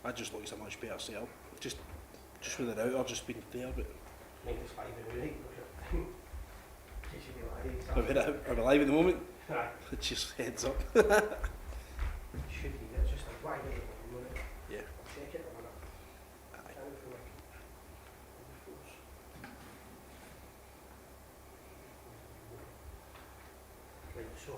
I just look so much better setup. Just with the router just being there, but. Minus 5 in the night. You should be live. Are we live at the moment? Aye. Just heads up. Should be, it's just like, why get it on the minute? Yeah. Check it a minute. Aye. Time for like, right, so.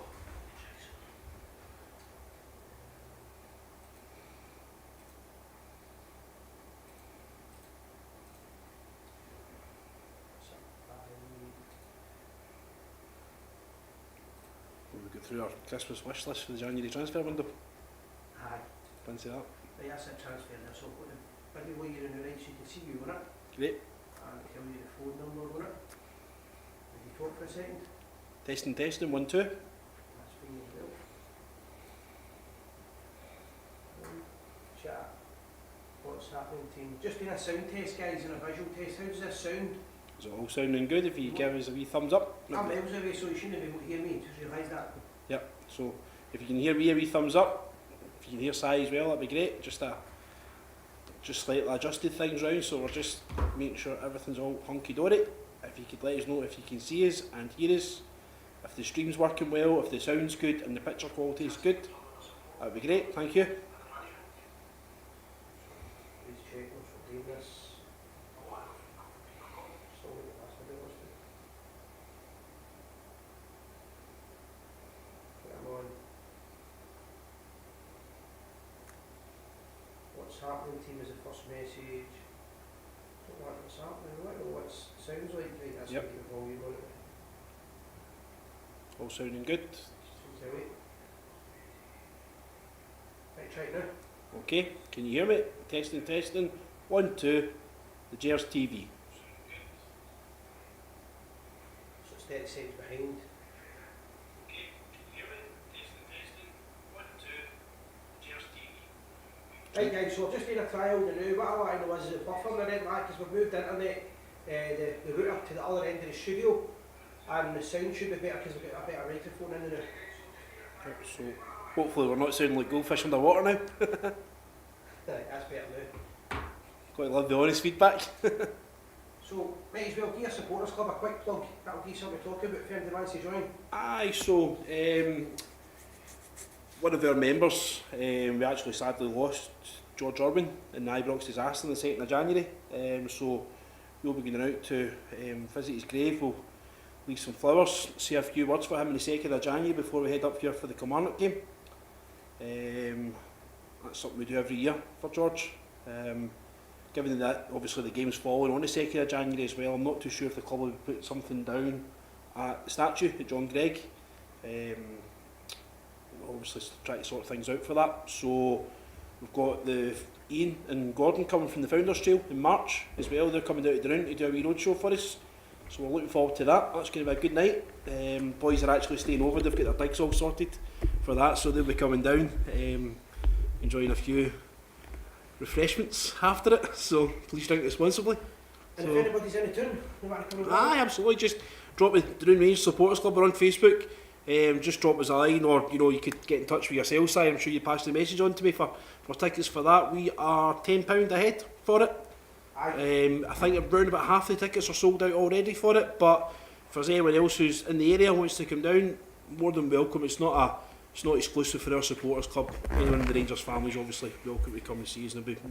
We'll go through our Christmas wish list for the January transfer window. Aye. Fancy that? Right, that's it, transfer there, so I've got the video while you're in the right so you can see you on it. Great. And tell you the phone number on it. If you talk for a second. Testing, 1, 2. That's fine as well. Chat. What's happening team? Just doing a sound test guys and a visual test. How does this sound? Is it all sounding good? If you give us a wee thumbs up. I'm miles away so you shouldn't be able to hear me, just realise that. Yep, so if you can hear me, a wee thumbs up. If you can hear Si as well, that'd be great. Just slightly adjusted things round, so we're just making sure everything's all hunky-dory. If you could let us know if you can see us and hear us, if the stream's working well, if the sound's good and the picture quality is good, that'd be great, thank you. Please check what's for doing this. What's happening team is the first message. Don't know what's happening, I don't know what it sounds like. Right, that's Yep. the volume on it. All sounding good. Seems to wait. Right, try it now. Okay, can you hear me? Testing. 1, 2, the GERS TV. So it's 30 seconds behind. Right guys, so I've just done a trial now. What I want to know is the buffer on the red light, because we've moved internet, the router to the other end of the studio, and the sound should be better because we've got a better microphone in there. Yep, so hopefully we're not sounding like goldfish underwater now. Right, that's better now. Quite love the honest feedback. So, might as well give your supporters club a quick plug. That'll give something to talk about if anybody wants to join. Aye, so one of our members, we actually sadly lost George Urban in the Ibrox disaster on the 2nd of January. So we'll be going out to visit his grave. We'll leave some flowers, say a few words for him on the 2nd of January before we head up here for the Kilmarnock game. That's something we do every year for George. Given that obviously the game's falling on the 2nd of January as well, I'm not too sure if the club will put something down at the statue at John Gregg. We'll obviously try to sort things out for that. So we've got the Ian and Gordon coming from the Founders Trail in March as well. They're coming down to Down to do a wee roadshow for us. So we're looking forward to that. That's going to be a good night. Boys are actually staying over. They've got their digs all sorted for that, so they'll be coming down, enjoying a few refreshments after it. So please drink responsibly. And so, if anybody's in the town, they want to come and aye, absolutely. Just drop the Down Range Supporters Club. We're on Facebook. Just drop us a line, or you could get in touch with yourself, Si. I'm sure you passed the message on to me for tickets for that. We are £10 ahead for it. I think around about half the tickets are sold out already for it, but if there's anyone else who's in the area wants to come down, more than welcome. It's not exclusive for our supporters club. Anyone in the Rangers family is obviously welcome to come and see us, and they'll be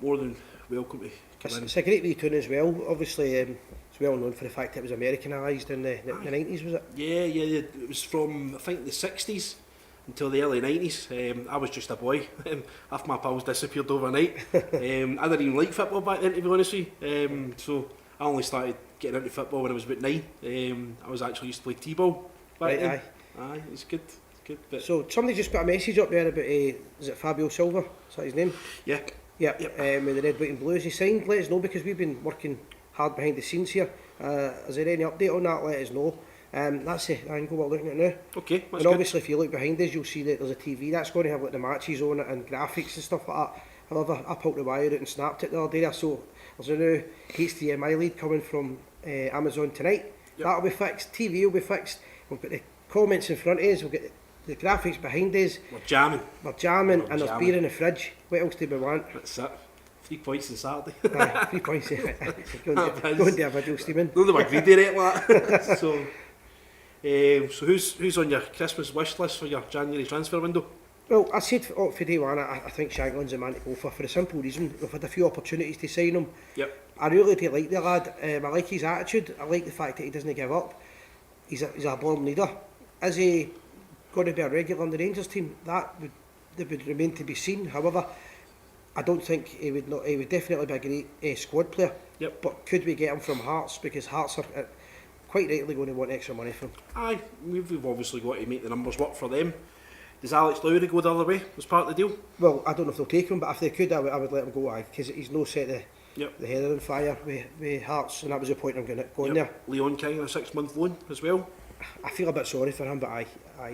more than welcome to come in. It's a great wee tune as well. Obviously, it's well known for the fact it was Americanised in the 90s, was it? Yeah, it was from I think the 60s until the early 90s. I was just a boy. Half my pals disappeared overnight. I didn't even like football back then, to be honest with you. So I only started getting into football when I was about 9. I was actually used to play T-ball back then. Aye, it's good. But so somebody just got a message up there about, is it Fabio Silva? Is that his name? Yeah. Yep. With the red, white and blue. Is he signed? Let us know, because we've been working hard behind the scenes here. Is there any update on that? Let us know. That's the angle we're looking at now. Okay, that's and obviously, if you look behind us, you'll see that there's a TV that's going to have like the matches on it and graphics and stuff like that. However, I pulled the wire out and snapped it the other day. So there's a new HDMI lead coming from Amazon tonight. Yep. That'll be fixed. TV will be fixed. We've got the comments in front of us. We'll get the graphics behind us, We're jamming. we're jamming, We're and there's jamming. beer in the fridge. What else do we want? That's it. 3 points on Saturday. Aye, 3 points. Go and do a video streaming. No, they were greedy right like that. So who's on your Christmas wish list for your January transfer window? Well, I said for day one, I think Shankland's the man to go for the simple reason we've had a few opportunities to sign him. Yep. I really do like the lad. I like his attitude. I like the fact that he doesn't give up. He's a born leader. Is he going to be a regular on the Rangers team? That would remain to be seen. However, I don't think he would not. He would definitely be a great squad player. Yep. But could we get him from Hearts? Because Hearts are quite rightly going to want extra money from him. Aye, we've obviously got to make the numbers work for them. Does Alex Lowry go the other way as part of the deal? Well, I don't know if they'll take him, but if they could, I would let him go. Aye, because he's no set the head on fire with Hearts, and that was the point I'm going there. Leon King on a 6-month loan as well. I feel a bit sorry for him, but aye,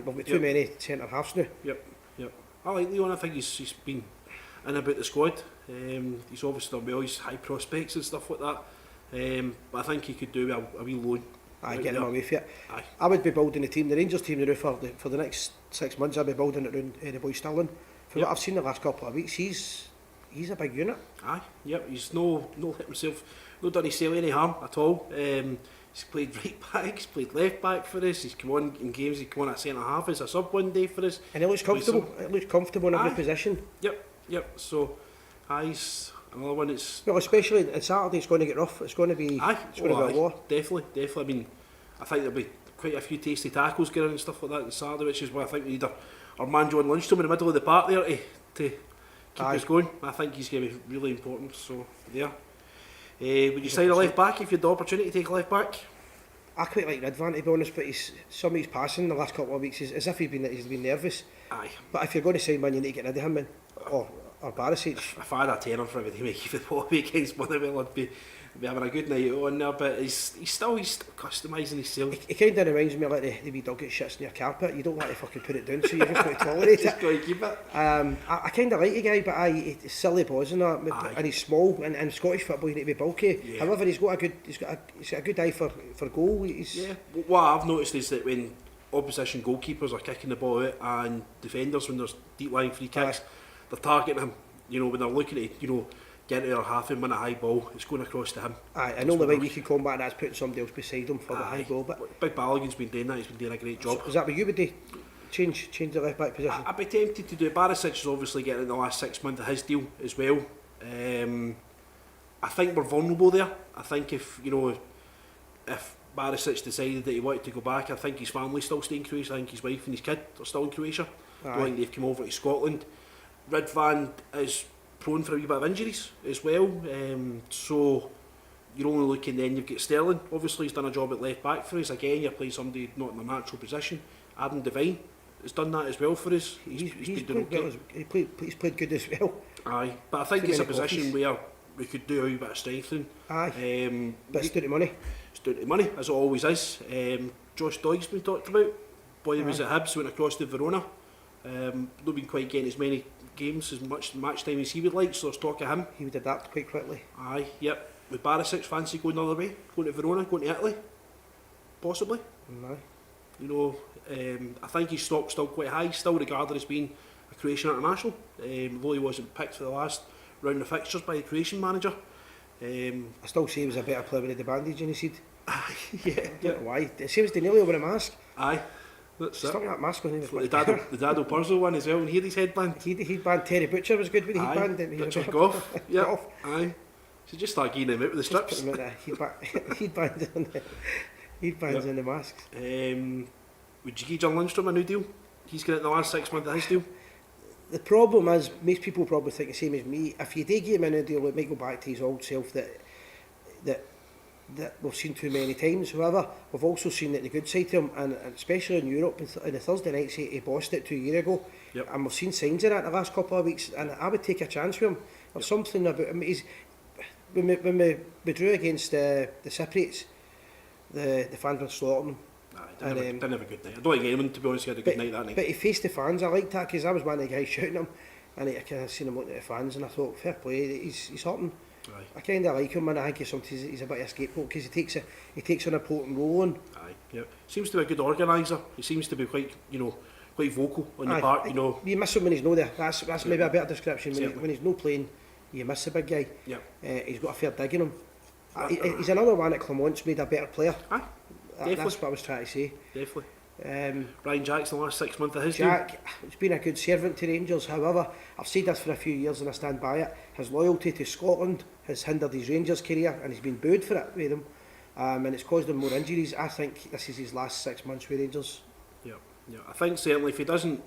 we've got too many centre halves now. Yep. I like Leon. I think he's been in about the squad. He's obviously done well. He's high prospects and stuff like that. But I think he could do a wee loan. Aye, get him away for it. Aye. I would be building the team, the Rangers team now for the next 6 months. I'd be building it around the boy Stirling. From what I've seen the last couple of weeks, he's a big unit. Aye, yep. He's no hit himself, no done himself any harm at all. He's played right back, he's played left back for us. He's come on in games. He's come on at centre half as a sub one day for us. And he looks comfortable. It looks comfortable in every position. Yep. So, he's another one that's... Well, especially on Saturday, it's going to get rough. It's going to be. It's going to be a war. Definitely. I mean, I think there'll be quite a few tasty tackles going and stuff like that on Saturday, which is why I think we need our man John Lundstrom in the middle of the park there to keep us going. I think he's going to be really important. So there. Would you sign a left back if you had the opportunity to take a left back? I quite like Ridvan, to be honest, but some of his passing the last couple of weeks is as if he's been nervous. Aye. But if you're going to sign one, you need to get rid of him, man. Or Barisic. If I had a tenner for everything he the ball against Motherwell, I'd be having a good night on there. But he's still customising himself. He kind of reminds me of like the wee dog that shits in your carpet. You don't want to fucking put it down, so you just got to tolerate Just it. got to keep it. I kind of like the guy, but he's silly boys and that, and he's small. And Scottish football, you need to be bulky. Yeah. However, he's got a good eye for goal. What I've noticed is that when opposition goalkeepers are kicking the ball out and defenders, when there's deep lying free kicks, they're targeting him. You know, when they're looking to get into their half and win a high ball, it's going across to him. Aye, and the only way we can combat that is putting somebody else beside him for the high goal. But Big Balogun's been doing that. He's been doing a great job. is that what you would do? Change the left back position? I'd be tempted to do it. Barisic is obviously getting in the last 6 months of his deal as well. I think we're vulnerable there. I think if Barisic decided that he wanted to go back, I think his family's still staying in Croatia. I think his wife and his kid are still in Croatia. I don't think they've come over to Scotland. Ridvan is prone for a wee bit of injuries as well. So you're only looking then, you've got Sterling. Obviously he's done a job at left back for us. Again, you're playing somebody not in their natural position. Adam Devine has done that as well for us. He's been doing okay. He's played good as well. Aye, but I think it's a position where we could do a wee bit of strengthening. Aye, but it's down to money. It's down to money, as it always is. Josh Doig's been talked about. Boy, he was at Hibs, went across to Verona. Not been quite getting as many games, as much match time as he would like, so there's talk of him. He would adapt quite quickly. Aye, yep. With Barisic, fancy going the other way, going to Verona, going to Italy, possibly. No. You know, I think his stock's still quite high, still regarded as being a Croatian international, though he wasn't picked for the last round of fixtures by the Croatian manager. I still say he was a better player with the bandage in his head. Aye, yeah. I don't know why. It seems to nearly over a mask. Aye, that's it. Stuck that mask on him. The Dado Purzo one as well, and here his headband. The headband, Terry Butcher was good with the headband. Richard Gough, yeah. Aye. So just start getting him out with the strips. Put him out headbands on the headbands and the masks. Would you give John Lundstrom a new deal? He's got it in the last 6 months of his deal. The problem is, most people probably think the same as me. If you did give him a new deal, it might go back to his old self that we've seen too many times. However, we've also seen that the good side to him, and especially in Europe, in the Thursday nights, he bossed it 2 years ago. Yep. And we've seen signs of that the last couple of weeks, and I would take a chance with him. There's something about him. When we drew against the Cypriots, the fans were slaughtering him. Didn't have a good night. I don't think anyone, to be honest, had a good night that night. But he faced the fans. I liked that because I was one of the guys shouting him, and I kind of seen him looking at the fans, and I thought, fair play, he's hurting. Aye. I kind of like him, and I think he's a bit of a scapegoat because he takes an important role on. Aye, yeah. Seems to be a good organiser. He seems to be quite, quite vocal on the Aye, park, you know. You miss him when he's not there. That's maybe a better description. Certainly. When he's not playing, you miss the big guy. Yeah. He's got a fair dig in him. He's another one that Clement's made a better player. Aye, definitely. That's what I was trying to say. Definitely. Um, Ryan Jack's the last 6 months of his Jack has been a good servant to Rangers. However, I've said this for a few years and I stand by it. His loyalty to Scotland has hindered his Rangers career and he's been booed for it with him. And it's caused him more injuries. I think this is his last 6 months with Rangers. Yeah, yeah. I think certainly if he doesn't,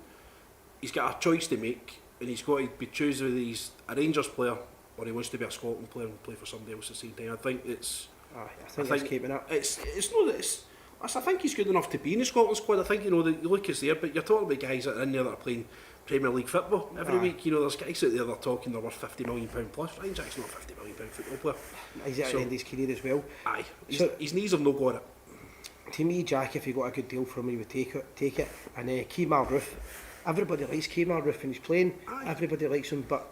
he's got a choice to make, and he's got to be choosing whether he's a Rangers player or he wants to be a Scotland player and play for somebody else at the same time. I think it's. I think it's keeping up. It's not that it's. I think he's good enough to be in the Scotland squad. I think you know the look is there, but you're talking about guys that are in there that are playing Premier League football every week. You know, there's guys out there that are talking they're worth £50 million plus. Ryan Jack's not a £50 million football player. He's at the end of his career as well. Aye, So- his knees have no got it. To me, Jack, if he got a good deal from him, he would take it. And Kemar Roof, everybody likes Kemar Roof when he's playing. Aye. Everybody likes him, but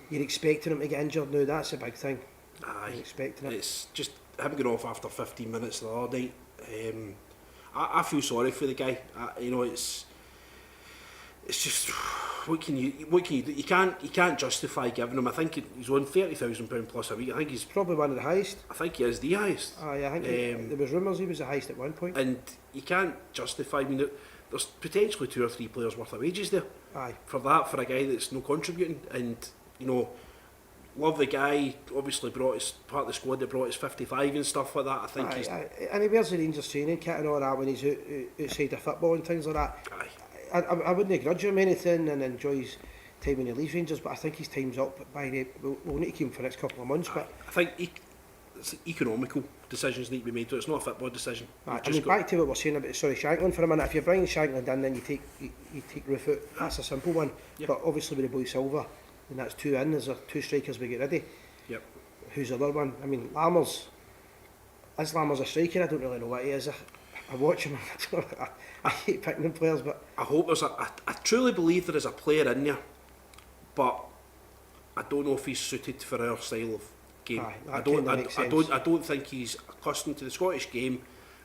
you're expecting him to get injured now. That's a big thing. Aye, You're expecting it. it's just him going off after 15 minutes the other night. I feel sorry for the guy. You know, it's just what can you do? You can't justify giving him. I think he's on £30,000 plus a week. I think he's. Probably one of the highest. I think he is the highest. Aye, I think there was rumours he was the highest at one point. And you can't justify. I mean, there's potentially 2 or 3 players worth of wages there. Aye. For a guy that's no contributing, and you know, love the guy. Obviously, brought his part of the squad that brought his 55 and stuff like that. I think he's. Aye. And he wears the Rangers training kit and all that when he's outside of football and things like that. Aye. I wouldn't grudge him anything and enjoy his time when he leaves Rangers, but I think his time's up by the. We'll need to keep him for the next couple of months. But I think it's economical decisions need to be made. It's not a football decision. I mean, back to what we're saying about Shankland for a minute. If you're bringing Shankland in, then you take Roof out. That's a simple one. Yep. But obviously with the boy Silva, and that's 2 in. There's 2 strikers we get ready. Yep. Who's the other one? I mean, Lammers. Is Lammers a striker? I don't really know what he is. I watch him. I hate picking them players, but I hope there's I truly believe there is a player in there, but I don't know if he's suited for our style of game. Aye, I that kinda don't. makes I sense. don't. I don't think he's accustomed to the Scottish game,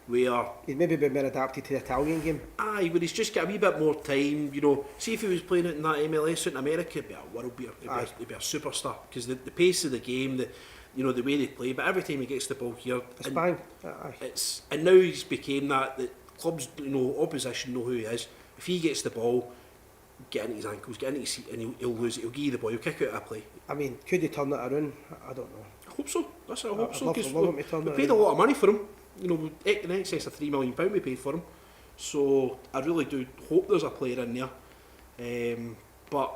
where he'd maybe be more adapted to the Italian game. where he's just got a wee bit more time. You know, see if he was playing it in that MLS out in America, it'd be a world beater. He'd be a superstar because the pace of the game, the way they play. But every time he gets the ball here, It's bang. Aye. and now he's became that clubs, opposition know who he is. If he gets the ball, get into his ankles, get into his seat, and he'll lose it. He'll give you the ball. He'll kick out a play. I mean, could he turn it around? I don't know. I hope so. That's what I hope I'd so. love- 'Cause I'd love him to turn we it paid a around. lot of money for him. In excess of £3 million we paid for him. So I really do hope there's a player in there. But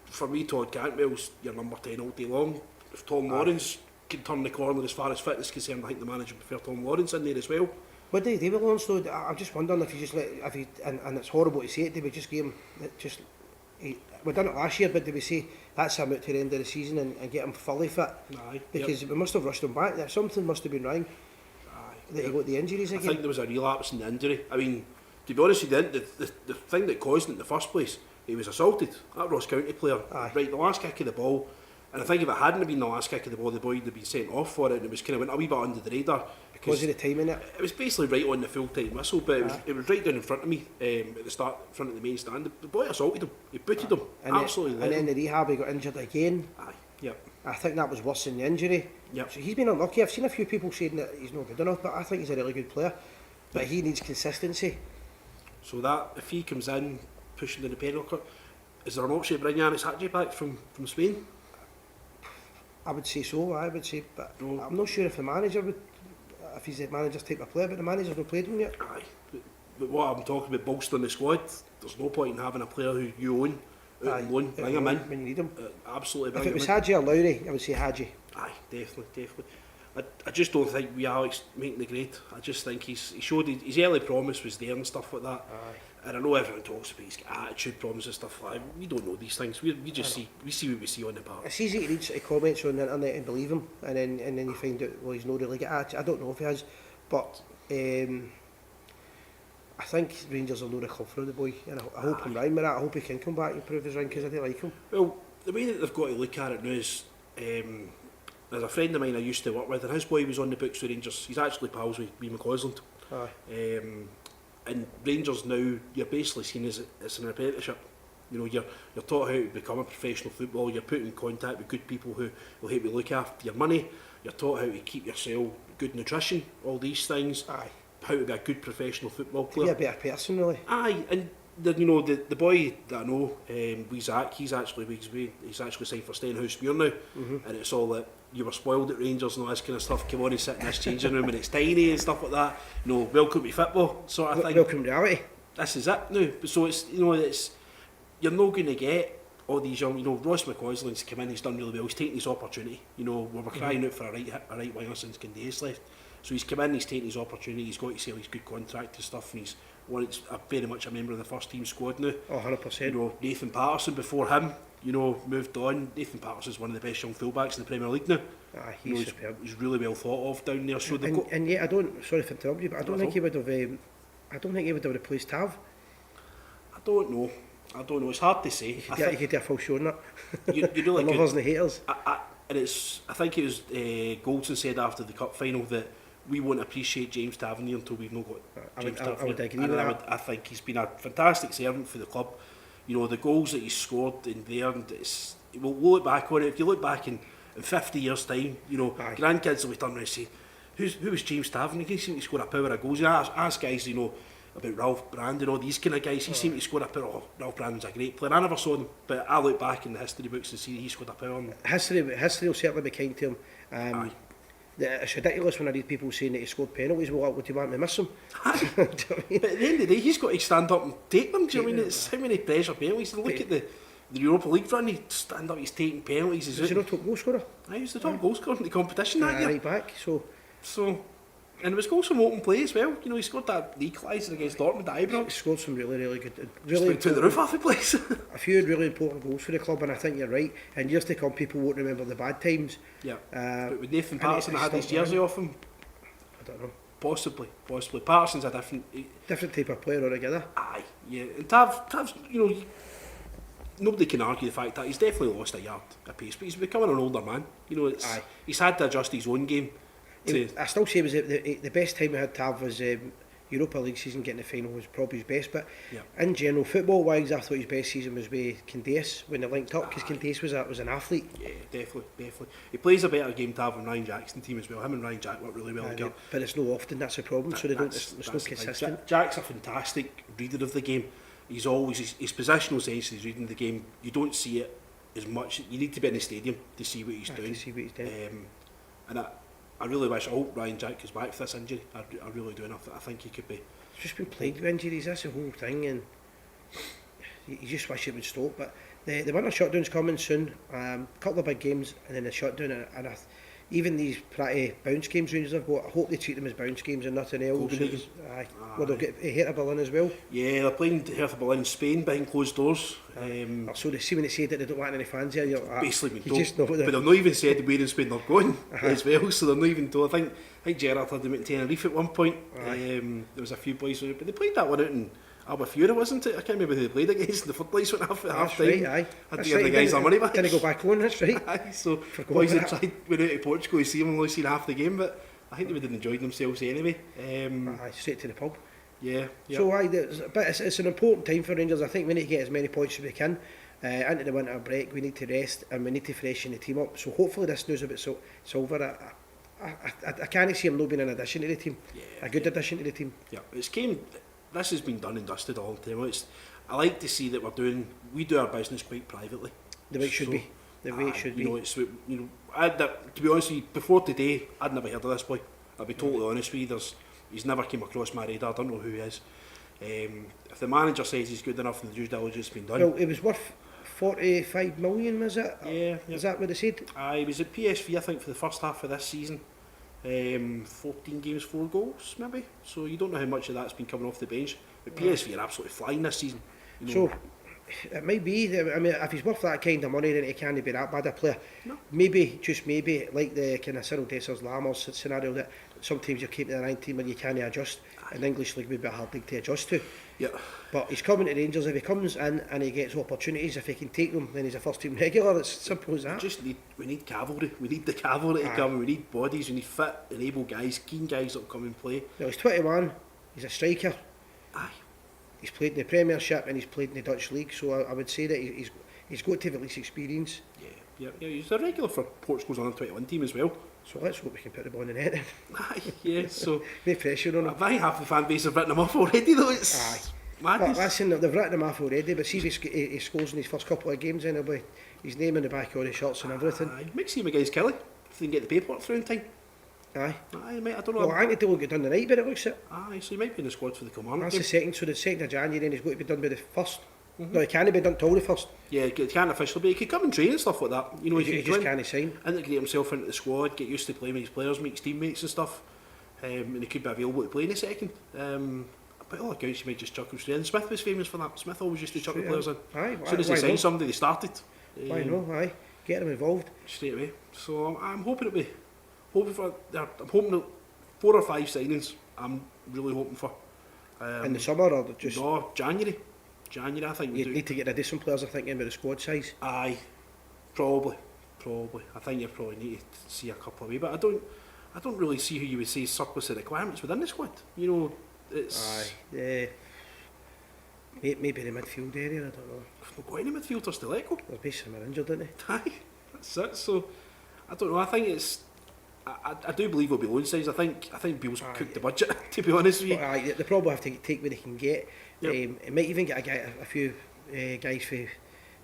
for me, Todd Cantwell's your number 10 all day long. If Tom Lawrence can turn the corner as far as fitness is concerned, I think the manager would prefer Tom Lawrence in there as well. What do you do with Lawrence though? I'm just wondering if you just and it's horrible to say it, do we just give him we done it last year, but did we say that's him out to the end of the season and get him fully fit? Aye, Because we must have rushed him back. Something must have been wrong that he got the injuries I again. think there was a relapse in the injury. I mean, to be honest with you, the thing that caused it in the first place, he was assaulted. That Ross County player, Aye. right, the last kick of the ball. And I think if it hadn't been the last kick of the ball, the boy would have been sent off for it, and it was kind of went a wee bit under the radar. Because of the timing it. It was basically right on the full-time whistle, but it was right down in front of me at the start, in front of the main stand. The boy assaulted him, he booted him, absolutely. And then the rehab, he got injured again. Aye, yep. I think that was worse than the injury. Yep. So he's been unlucky. I've seen a few people saying that he's not good enough, but I think he's a really good player. But he needs consistency. So that, if he comes in, pushing the penalty, is there an option to bring Yanis Hadji back from Spain? I would say so, I would say, but No. I'm not sure if the manager would, if he's the manager's type of player, but the manager's not played him yet. Aye, but what I'm talking about, bolstering the squad, there's no point in having a player who you own out on loan, bring him in. When you need him. Absolutely bring If it him was in. Hadji or Lowry, I would say Hadji. Aye, definitely. I just don't think we are making the grade. I just think he showed his early promise was there and stuff like that. Aye. And I know everyone talks about his attitude problems and stuff like that. We don't know these things. We just see what we see on the park. It's easy to read sort of comments on the internet and believe him, and then you find out, well, he's not really got attitude. I don't know if he has, but I think Rangers will know the club through the boy, and I hope I'm right with that. I hope he can come back and prove his ring, because I do like him. Well, the way that they've got to look at it now is, there's a friend of mine I used to work with, and his boy was on the books with Rangers. He's actually pals with McCausland. Aye. and Rangers now, you're basically seen as it's an apprenticeship. You know, you're taught how to become a professional footballer. You're put in contact with good people who will help you look after your money. You're taught how to keep yourself, good nutrition, all these things. Aye. How to be a good professional football To player. be a better person, really. Aye, and the boy that I know, wee Zach, he's actually signed for Stenhousemuir now, and it's all that you were spoiled at Rangers and all this kind of stuff. Come on and sit in this changing room and it's tiny and stuff like that. You know, welcome to football sort of thing. Welcome to reality. This is it now. So it's, you know, it's, you're not going to get all these young, you know, Ross McCausland's come in, he's done really well, he's taken his opportunity. You know, we were crying out for a right winger since Candace left. So he's come in, he's taken his opportunity, he's got to sell his good contract and stuff, and he's very much a member of the first team squad now. Oh, 100%. You know, Nathan Patterson before him, you know, moved on. Nathan Patterson's one of the best young fullbacks in the Premier League now. Aye, You know, he's superb. he's really well thought of down there. So they've got, And yet, sorry for interrupting you, but I don't think he would have. I don't think he would have replaced Tav. I don't know. It's hard to say. You could do a full show on that. You really The could. lovers and the haters. I think it was Goldson said after the cup final that we won't appreciate James Tavernier until we've not got James Tavernier. I would agree And with that. I think he's been a fantastic servant for the club. You know, the goals that he's scored in there, and we'll look back on it. If you look back in 50 years' time, you know, Aye. grandkids will be turning around and say, who was James Tavernier? He seemed to score a power of goals. You know, ask guys, you know, about Ralph Brandon, all these kind of guys. He seemed to score a power. Oh, Ralph Brandon's a great player. I never saw them, but I look back in the history books and see he scored a power. And History will certainly be kind to him. Aye. It's ridiculous when I read people saying that he scored penalties. Well, what do you want me to miss him? Do you know what I mean? But at the end of the day, he's got to stand up and take them. Do you know what I mean? It's how many pressure penalties. And look at the Europa League run. He'd stand up, he's taking penalties. He's not top goal scorer. He was the top goal scorer in the competition that year. Right back. So, and it was goals from open play as well. You know, he scored that equaliser against Dortmund at He Ibrox. scored some really good, Just really went to the roof off the place. a few really important goals for the club, and I think you're right. And years to come, people won't remember the bad times. Yeah. Uh, But with Nathan and Patterson, I had his it's not jersey off him. I don't know, Possibly. Patterson's a different. different type of player altogether. Aye, yeah. And Tav's, you know, nobody can argue the fact that he's definitely lost a yard a pace, but he's becoming an older man. You know, Aye. He's had to adjust his own game. I still say the best time we had Tav was Europa League season. Getting the final was probably his best, but Yeah. in general, football wise, I thought his best season was with Candace when they linked up, because Candace was an athlete. Yeah, definitely. He plays a better game Tav and Ryan Jackson team as well. Him and Ryan Jack work really well together. But it's no often, that's the problem. So they don't. That's It's no the thing. consistent. Jack's a fantastic reader of the game. He's always his positional sense. He's reading the game. You don't see it as much. You need to be in the stadium to see what he's doing. To see what he's doing. And I really wish. I hope Ryan Jack comes back for this injury. I really do. And I think he could be. He's just been plagued with injuries. That's the whole thing, and you just wish it would stop. But the winter shutdown's coming soon. Couple of big games, and then the shutdown, and even these pretty bounce games Rangers have got, I hope they treat them as bounce games and nothing else. Course it is. Well, they'll get Hertha Berlin as well. Yeah, they're playing Hertha Berlin in Spain behind closed doors. So they see when they say that they don't want any fans here, you're Basically, you been told, just know but that. they've not even said where in Spain they're going as well. So they're not even told. I think Gerrard had them at Tenerife at one point. There was a few boys, but they played that one out in Albufeira, wasn't it? I can't remember who they played against. The footlights went off at half time. Right, aye. Had That's to give the guys their money back. Didn't go back on, that's right. Aye, so Forgot boys about had went out to Portugal to see them and only seen half the game, but I think they would have enjoyed themselves anyway. Straight to the pub. Yeah. So but it's an important time for Rangers. I think we need to get as many points as we can. Into the winter break, we need to rest and we need to freshen the team up. So hopefully this news about Silver, I can't see him not being an addition to the team. Yeah, A good addition to the team. Yeah, this has been done and dusted all the time. I like to see that we do our business quite privately. The way it should be. The way it should be. You know, to be honest with you, before today, I'd never heard of this boy. I'll be totally honest with you. He's never came across my radar. I don't know who he is. If the manager says he's good enough and the due diligence has been done. Well, it was worth 45 million, was it? Yeah. Is that what they said? He was at PSV, I think, for the first half of this season. 14 games, 4 goals, maybe. So you don't know how much of that's been coming off the bench. But PSV are absolutely flying this season. You know. So it might be. I mean, if he's worth that kind of money, then he can't be that bad a player. No. Maybe, just maybe, like the kind of Cyril Dessers Lammers scenario, that sometimes you're keeping the 19 and you can't adjust. An English league would be a hard league to adjust to. Yeah. But he's coming to Rangers. If he comes in and he gets opportunities, if he can take them, then he's a first team regular. It's simple as that. We need cavalry. We need the cavalry to come. We need bodies. We need fit and able guys, keen guys that will come and play. Well, he's 21. He's a striker. Aye. He's played in the Premiership and he's played in the Dutch League, so I would say that he's got to have at least experience. Yeah, he's a regular for Portugal's under 21 team as well. So let's hope we can put the ball in the net then. Aye, yeah, so No pressure on him. I think half the fan base have written him off already though. It's Aye. madness. But listen, they've written him off already, but see if he scores in his first couple of games, then he'll be his name in the back of all the shirts and everything. Aye, might see him against Kelly if they can get the paperwork through in time. Aye. Aye, mate, I don't know. Well, I think they'll get done tonight, but it looks it. Aye, so he might be in the squad for the Kilmarnock That's game. the second, so the 2nd of January, then he's got to be done by the 1st. No, he can't be done till the 1st. Yeah, he can't officially, but he could come and train and stuff like that. You know, He just can't sign. integrate himself into the squad, get used to playing with his players, meet his teammates and stuff. And he could be available to play in a second. By all accounts, he might just chuck him straight in. Smith was famous for that. Smith always used to chuck the players in. Aye, As soon as they why signed not? somebody, they started. Why no? Aye, get him involved. Straight away. So I'm hoping it'll be. I'm hoping that 4 or 5 signings. I'm really hoping for. In the summer or just... No, January. January, I think we You do. need to get additional players, I think, in with the squad size. Aye, probably. I think you probably need to see a couple of way, but I don't really see who you would say is surplus of requirements within the squad. You know, it's. Aye. Maybe the midfield area, I don't know. If we've got any midfielders to let go. There's been some injured, isn't they? Aye, that's it. So, I don't know. I think it's. I do believe it'll be loan size. I think Bill's cooked the budget. To be honest with you. But, aye, they probably have to take what they can get. Yep. It might even get a few guys for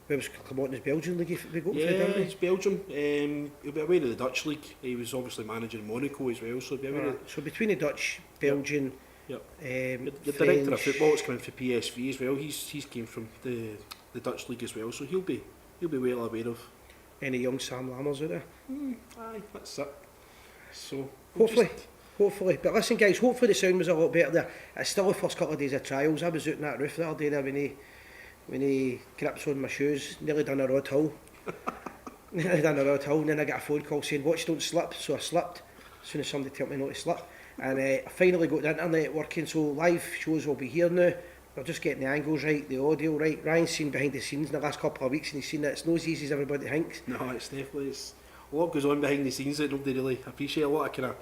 where was Clermontin's Belgian league if they go Yeah, for, didn't it's Belgium. He'll be aware of the Dutch league. He was obviously managing Monaco as well, so he'll be aware of. So between the Dutch, Belgian, Yep. The French, director of football is coming for PSV as well. He's came from the Dutch league as well, so he'll be well aware of. any young Sam Lammers out there. Aye, that's it. So Hopefully. But listen guys, hopefully the sound was a lot better there. It's still the first couple of days of trials. I was out on that roof the other day there when he grips on my shoes, nearly done a rod hill. And then I got a phone call saying, watch don't slip, so I slipped as soon as somebody told me not to slip. And I finally got the internet working, so live shows will be here now. We're just getting the angles right, the audio right. Ryan's seen behind the scenes in the last couple of weeks and he's seen that it's not as easy as everybody thinks. No, it's definitely a lot goes on behind the scenes that nobody really appreciate. A lot of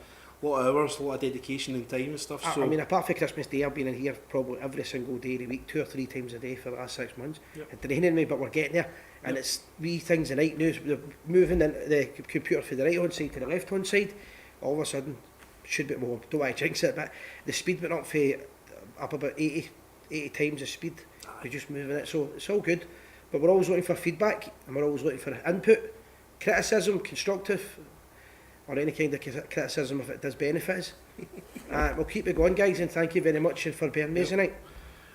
hours, a lot of dedication and time and stuff. So I mean, apart from Christmas Day, I've been in here probably every single day of the week, 2 or 3 times a day for the last 6 months. Yep. It's draining me, but we're getting there. And it's wee things a night now. We're moving the computer from the right hand side to the left hand side. All of a sudden, don't want to jinx it, but the speed went up about 80 times the speed. We're just moving it, so it's all good. But we're always looking for feedback and we're always looking for input, criticism, constructive, or any kind of criticism if it does benefit us. We'll keep it going, guys, and thank you very much for bearing me tonight.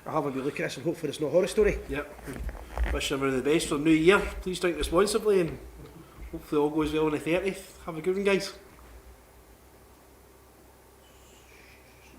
I'll have a wee look at this and hopefully it's no horror story. Yep. Wish everyone the best for the new year. Please drink responsibly and hopefully all goes well on the 30th. Have a good one, guys.